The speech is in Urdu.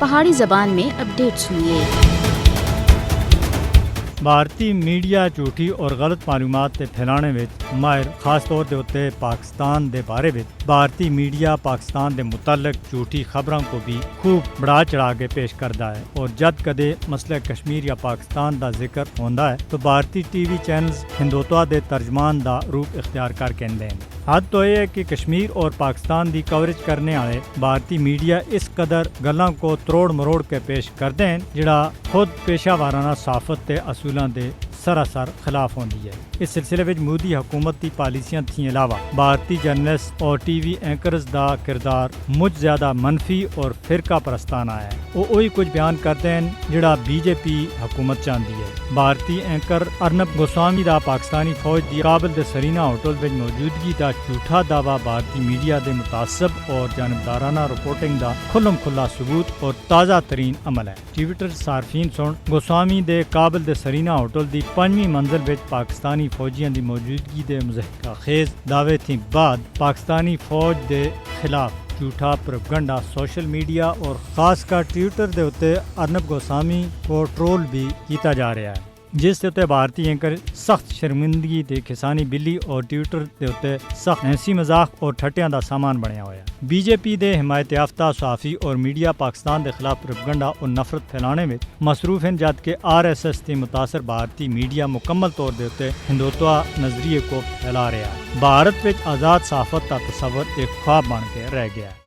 پہاڑی زبان میں اپڈیٹ سنیے۔ بھارتی میڈیا جھوٹی اور غلط معلومات پھیلانے وچ ماہر، خاص طور دے اتے پاکستان دے بارے وچ بھارتی میڈیا پاکستان دے متعلق جھوٹی خبراں کو بھی خوب بڑھا چڑھا کے پیش کرتا ہے، اور جد کدے مسئلہ کشمیر یا پاکستان دا ذکر ہوندا ہے تو بھارتی ٹی وی چینلز ہندوتوا دے ترجمان دا روپ اختیار کر کے ہیں۔ حد تو یہ ہے کہ کشمیر اور پاکستان دی کوریج کرنے والے بھارتی میڈیا اس قدر گلاں کو تروڑ مروڑ کے پیش کرتے ہیں جڑا خود پیشہ وارانہ صحافت تے اصولاں دے سراسر خلاف ہوندی ہے۔ اس سلسلے وچ مودی حکومت دی پالیسیاں تھی علاوہ بھارتی جرنلسٹ اور ٹی وی اینکرز دا کردار مجھ زیادہ منفی اور فرقہ پرستانہ ہے۔ وہ وہی کچھ بیان کرتے ہیں جڑا بی جے پی حکومت چاہتی ہے۔ بھارتی اینکر ارنب گوسوامی دا پاکستانی فوج دی کابل دے سرینا ہوٹل وچ موجودگی دا جھوٹا دعویٰ بھارتی میڈیا دے متعصب اور جانبدارانہ رپورٹنگ دا کھلم کھلا ثبوت اور تازہ ترین عمل ہے۔ ٹویٹر صارفین سن گوسوامی دے کابل دے سرینا ہوٹل دی 5ویں منزل وچ پاکستانی فوجیاں دی موجودگی دے مضحکہ خیز دعوے تھی بعد پاکستانی فوج دے خلاف جھوٹا پروپیگنڈا سوشل میڈیا اور خاص کر ٹویٹر دے اتے ارنب گوسوامی کو ٹرول بھی کیتا جا رہا ہے، جس دے اتے بھارتی اینکر سخت شرمندگی تے کسانی بلی اور ٹویٹر دے اتے سخت ہنسی مذاق اور ٹھٹیاں دا سامان بنیا ہوا ہے۔ بی جے پی دے حمایت یافتہ صحافی اور میڈیا پاکستان دے خلاف پروپیگنڈا اور نفرت پھیلانے میں مصروف ہیں، جبکہ آر ایس ایس تے متاثر بھارتی میڈیا مکمل طور دے اتے ہندوتوا نظریے کو پھیلا رہا ہے۔ بھارت وچ آزاد صحافت کا تصور ایک خواب بن کے رہ گیا ہے۔